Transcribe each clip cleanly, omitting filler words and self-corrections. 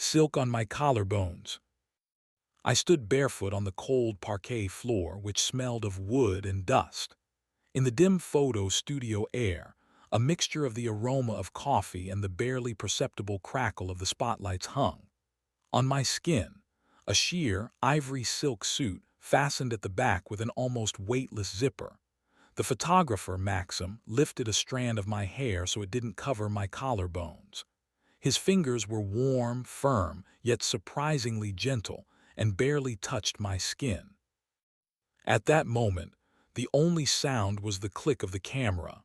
silk on my collarbones. I stood barefoot on the cold parquet floor, which smelled of wood and dust. In the dim photo studio air, a mixture of the aroma of coffee and the barely perceptible crackle of the spotlights hung. On my skin, a sheer, ivory silk suit fastened at the back with an almost weightless zipper. The photographer, Maxim, lifted a strand of my hair so it didn't cover my collarbones. His fingers were warm, firm, yet surprisingly gentle, and barely touched my skin. At that moment, the only sound was the click of the camera.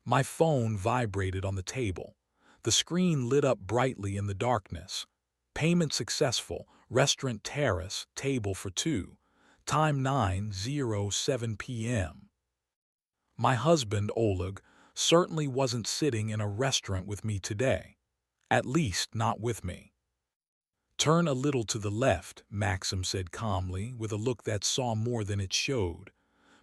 My phone vibrated on the table. The screen lit up brightly in the darkness. Payment successful, restaurant terrace, table for two. Time 9:07 p.m. My husband, Oleg, certainly wasn't sitting in a restaurant with me today. At least, not with me. Turn a little to the left, Maxim said calmly, with a look that saw more than it showed.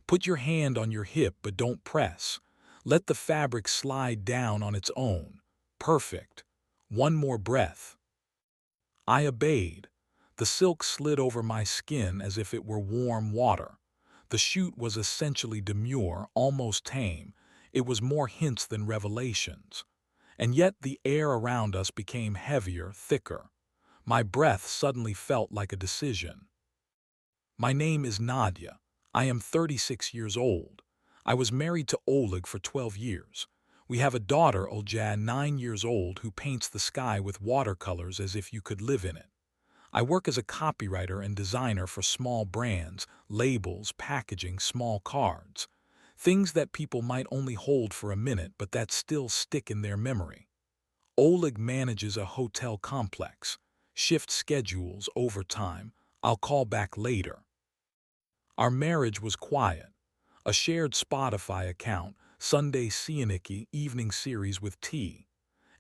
Put your hand on your hip, but don't press. Let the fabric slide down on its own. Perfect. One more breath. I obeyed. The silk slid over my skin as if it were warm water. The shoot was essentially demure, almost tame. It was more hints than revelations. And yet the air around us became heavier, thicker. My breath suddenly felt like a decision. My name is Nadja. I am 36 years old. I was married to Oleg for 12 years. We have a daughter, Olja, 9 years old, who paints the sky with watercolors as if you could live in it. I work as a copywriter and designer for small brands, labels, packaging, small cards. Things that people might only hold for a minute but that still stick in their memory. Oleg manages a hotel complex. Shift schedules, overtime. I'll call back later. Our marriage was quiet. A shared Spotify account, Sunday Sieniki evening series with tea.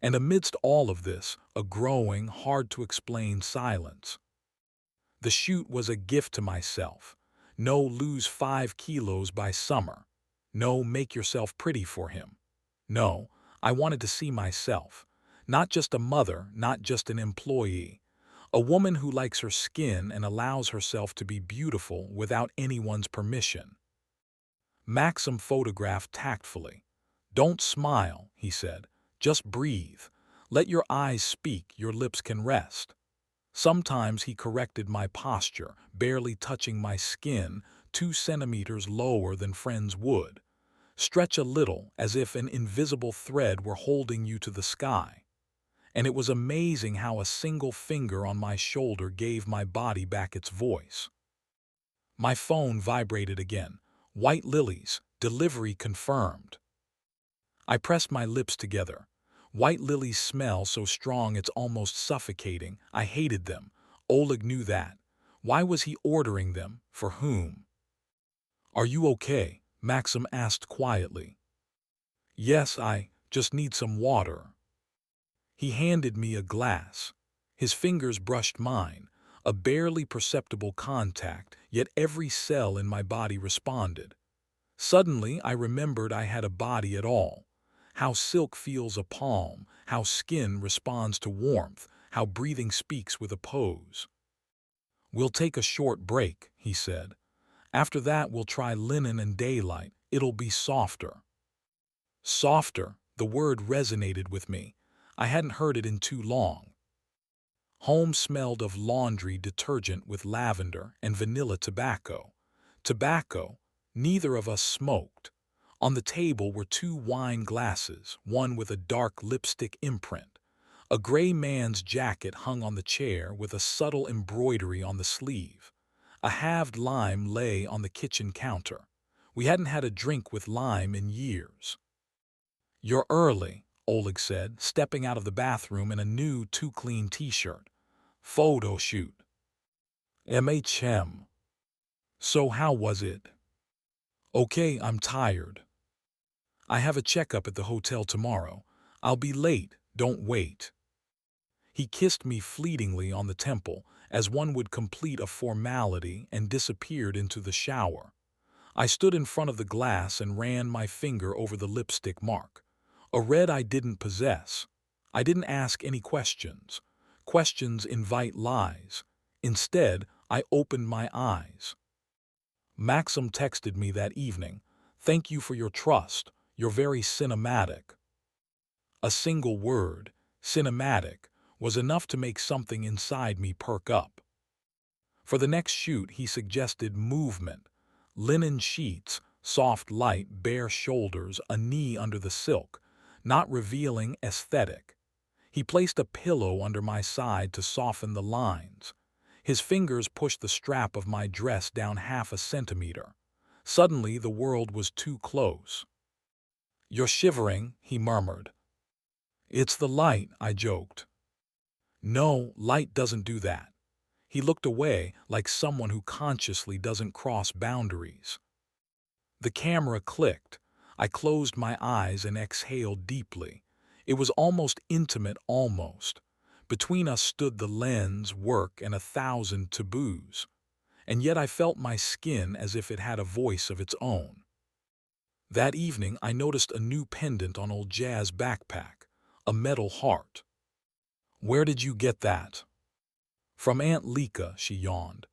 And amidst all of this, a growing, hard-to-explain silence. The shoot was a gift to myself. No lose 5 kilos by summer. No make yourself pretty for him. No, I wanted to see myself. Not just a mother, not just an employee. A woman who likes her skin and allows herself to be beautiful without anyone's permission. Maxim photographed tactfully. Don't smile, he said. Just breathe. Let your eyes speak, your lips can rest. Sometimes he corrected my posture, barely touching my skin, 2 centimeters lower than friends would. Stretch a little, as if an invisible thread were holding you to the sky. And it was amazing how a single finger on my shoulder gave my body back its voice. My phone vibrated again. White lilies, delivery confirmed. I pressed my lips together. White lilies smell so strong it's almost suffocating. I hated them. Oleg knew that. Why was he ordering them? For whom? Are you okay? Maxim asked quietly. Yes, I just need some water. He handed me a glass. His fingers brushed mine, a barely perceptible contact, yet every cell in my body responded. Suddenly, I remembered I had a body at all. How silk feels a palm, how skin responds to warmth, how breathing speaks with a pose. We'll take a short break, he said. After that, we'll try linen and daylight. It'll be softer. Softer, the word resonated with me. I hadn't heard it in too long. Home smelled of laundry detergent with lavender and vanilla tobacco. Tobacco, neither of us smoked. On the table were 2 wine glasses, one with a dark lipstick imprint. A gray man's jacket hung on the chair with a subtle embroidery on the sleeve. A halved lime lay on the kitchen counter. We hadn't had a drink with lime in years. You're early, Oleg said, stepping out of the bathroom in a new too-clean t-shirt. Photo shoot. MHM. So how was it? Okay, I'm tired. I have a checkup at the hotel tomorrow. I'll be late, don't wait. He kissed me fleetingly on the temple, as one would complete a formality, and disappeared into the shower. I stood in front of the glass and ran my finger over the lipstick mark. A red I didn't possess. I didn't ask any questions. Questions invite lies. Instead, I opened my eyes. Maxim texted me that evening, "Thank you for your trust. You're very cinematic." A single word, cinematic, was enough to make something inside me perk up. For the next shoot, he suggested movement, linen sheets, soft light, bare shoulders, a knee under the silk, not revealing, aesthetic. He placed a pillow under my side to soften the lines. His fingers pushed the strap of my dress down half a centimeter. Suddenly, the world was too close. "You're shivering," he murmured. "It's the light," I joked. "No, light doesn't do that." He looked away like someone who consciously doesn't cross boundaries. The camera clicked. I closed my eyes and exhaled deeply. It was almost intimate, almost. Between us stood the lens, work, and 1,000 taboos. And yet I felt my skin as if it had a voice of its own. That evening, I noticed a new pendant on old Jaz's backpack, a metal heart. "Where did you get that?" "From Aunt Lika," she yawned.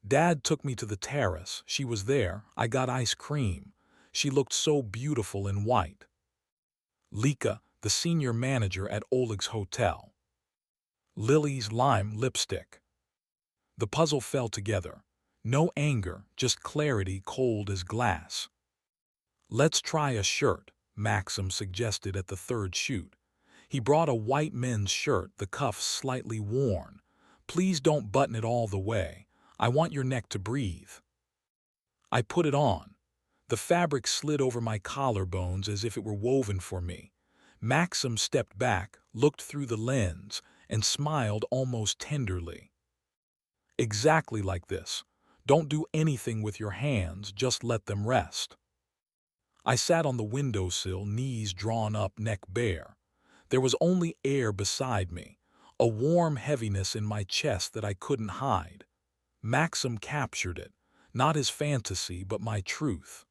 "Dad took me to the terrace. She was there. I got ice cream. She looked so beautiful in white." Lika, the senior manager at Oleg's hotel. Lily's lime lipstick. The puzzle fell together. No anger, just clarity, cold as glass. "Let's try a shirt," Maxim suggested at the third shoot. He brought a white men's shirt, the cuffs slightly worn. "Please don't button it all the way. I want your neck to breathe." I put it on. The fabric slid over my collarbones as if it were woven for me. Maxim stepped back, looked through the lens, and smiled almost tenderly. "Exactly like this. Don't do anything with your hands, just let them rest." I sat on the windowsill, knees drawn up, neck bare. There was only air beside me, a warm heaviness in my chest that I couldn't hide. Maxim captured it, not his fantasy, but my truth.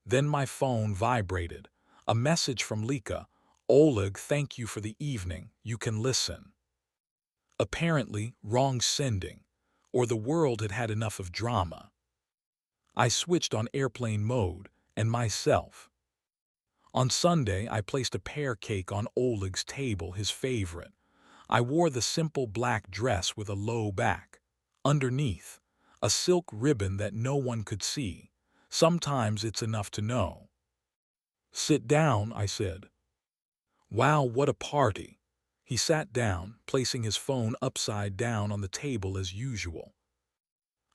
Then my phone vibrated. A message from Lika. "Oleg, thank you for the evening. You can listen." Apparently, wrong sending, or the world had had enough of drama. I switched on airplane mode, and myself. On Sunday, I placed a pear cake on Oleg's table, his favorite. I wore the simple black dress with a low back. Underneath, a silk ribbon that no one could see. Sometimes it's enough to know. "Sit down," I said. "Wow, what a party." He sat down, placing his phone upside down on the table as usual.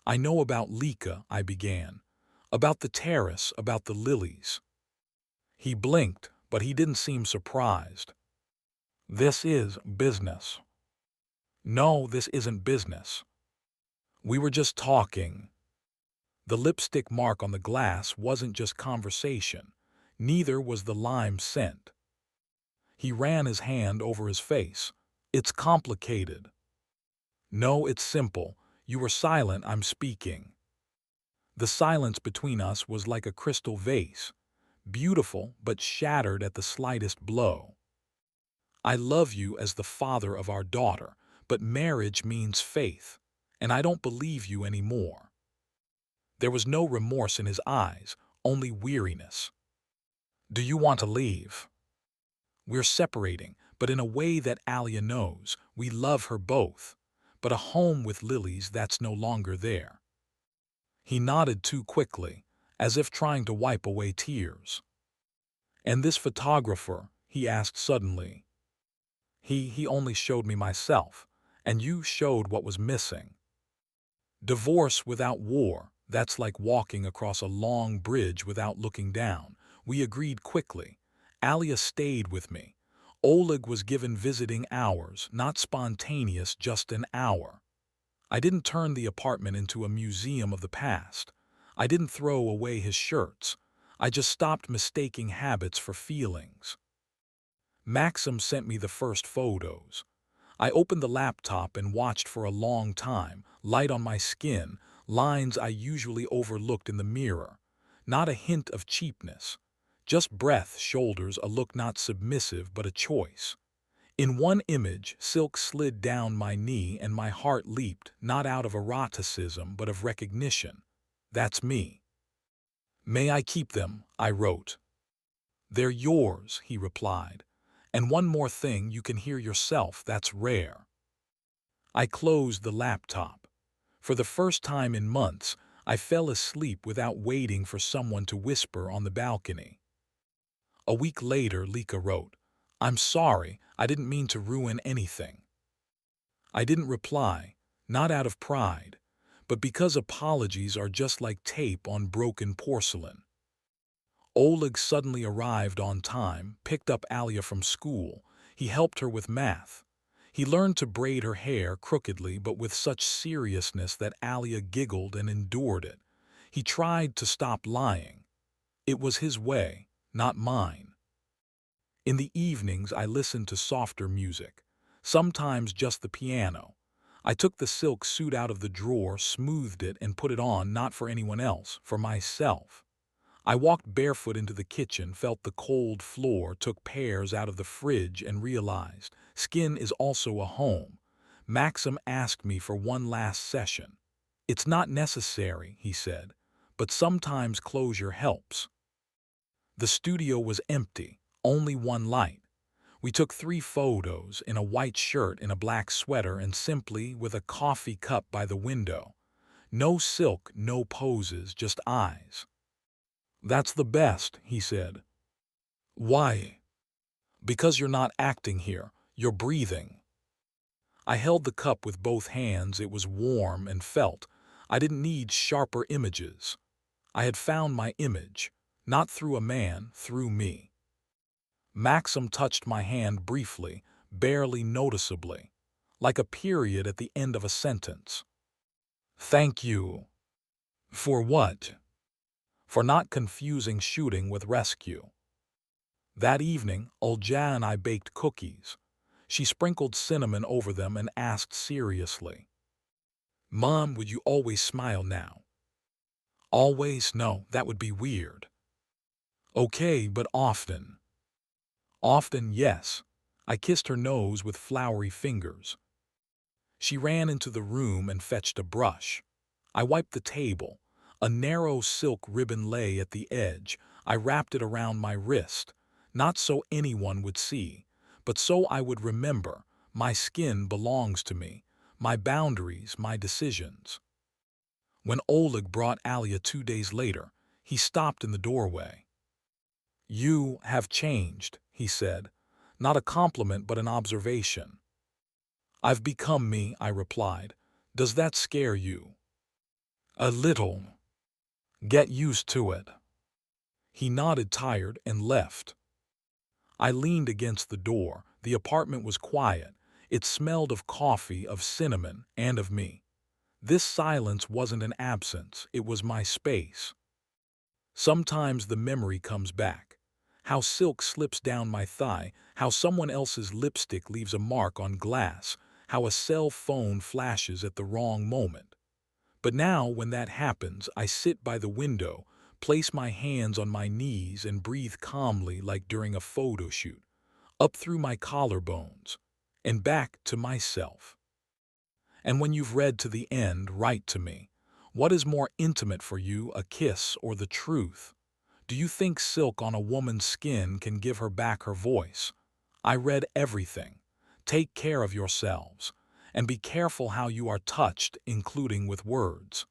"I know about Lika," I began. "About the terrace, about the lilies." He blinked, but he didn't seem surprised. "This is business." "No, this isn't business. We were just talking." The lipstick mark on the glass wasn't just conversation. Neither was the lime scent. He ran his hand over his face. "It's complicated." "No, it's simple. You were silent, I'm speaking." The silence between us was like a crystal vase, beautiful but shattered at the slightest blow. "I love you as the father of our daughter, but marriage means faith, and I don't believe you anymore." There was no remorse in his eyes, only weariness. "Do you want to leave?" "We're separating, but in a way that Alia knows. We love her both. But a home with lilies, that's no longer there." He nodded too quickly, as if trying to wipe away tears. "And this photographer?" he asked suddenly. He only showed me myself, and you showed what was missing." "Divorce without war, that's like walking across a long bridge without looking down." We agreed quickly. Alia stayed with me. Oleg was given visiting hours, not spontaneous, just an hour. I didn't turn the apartment into a museum of the past. I didn't throw away his shirts. I just stopped mistaking habits for feelings. Maxim sent me the first photos. I opened the laptop and watched for a long time, light on my skin, lines I usually overlooked in the mirror. Not a hint of cheapness. Just breadth, shoulders, a look not submissive but a choice. In one image, silk slid down my knee and my heart leaped, not out of eroticism but of recognition. That's me. May I keep them? I wrote. They're yours, he replied. And one more thing, you can hear yourself, that's rare. I closed the laptop. For the first time in months, I fell asleep without waiting for someone to whisper on the balcony. A week later, Lika wrote, I'm sorry, I didn't mean to ruin anything. I didn't reply, not out of pride, but because apologies are just like tape on broken porcelain. Oleg suddenly arrived on time, picked up Alia from school. He helped her with math. He learned to braid her hair crookedly but with such seriousness that Alia giggled and endured it. He tried to stop lying. It was his way, not mine. In the evenings, I listened to softer music, sometimes just the piano. I took the silk suit out of the drawer, smoothed it, and put it on, not for anyone else, for myself. I walked barefoot into the kitchen, felt the cold floor, took pears out of the fridge, and realized skin is also a home. Maxim asked me for one last session. It's not necessary, he said, but sometimes closure helps. The studio was empty, only one light. We took 3 photos, in a white shirt, in a black sweater, and simply with a coffee cup by the window. No silk, no poses, just eyes. That's the best, he said. Why? Because you're not acting here, you're breathing. I held the cup with both hands. It was warm and felt. I didn't need sharper images. I had found my image, not through a man, through me. Maxim touched my hand briefly, barely noticeably, like a period at the end of a sentence. Thank you. For what? For not confusing shooting with rescue. That evening, Olja and I baked cookies. She sprinkled cinnamon over them and asked seriously, Mom, would you always smile now? Always? No, that would be weird. Okay, but often. Often, yes. I kissed her nose with floury fingers. She ran into the room and fetched a brush. I wiped the table. A narrow silk ribbon lay at the edge. I wrapped it around my wrist, not so anyone would see, but so I would remember. My skin belongs to me, my boundaries, my decisions. When Oleg brought Alia 2 days later, he stopped in the doorway. You have changed, he said, not a compliment but an observation. I've become me, I replied. Does that scare you? A little. Get used to it. He nodded, tired, and left. I leaned against the door. The apartment was quiet. It smelled of coffee, of cinnamon, and of me. This silence wasn't an absence, it was my space. Sometimes the memory comes back. How silk slips down my thigh, how someone else's lipstick leaves a mark on glass, how a cell phone flashes at the wrong moment. But now, when that happens, I sit by the window, place my hands on my knees, and breathe calmly like during a photo shoot, up through my collarbones, and back to myself. And when you've read to the end, write to me. What is more intimate for you, a kiss or the truth? Do you think silk on a woman's skin can give her back her voice? I read everything. Take care of yourselves, and be careful how you are touched, including with words.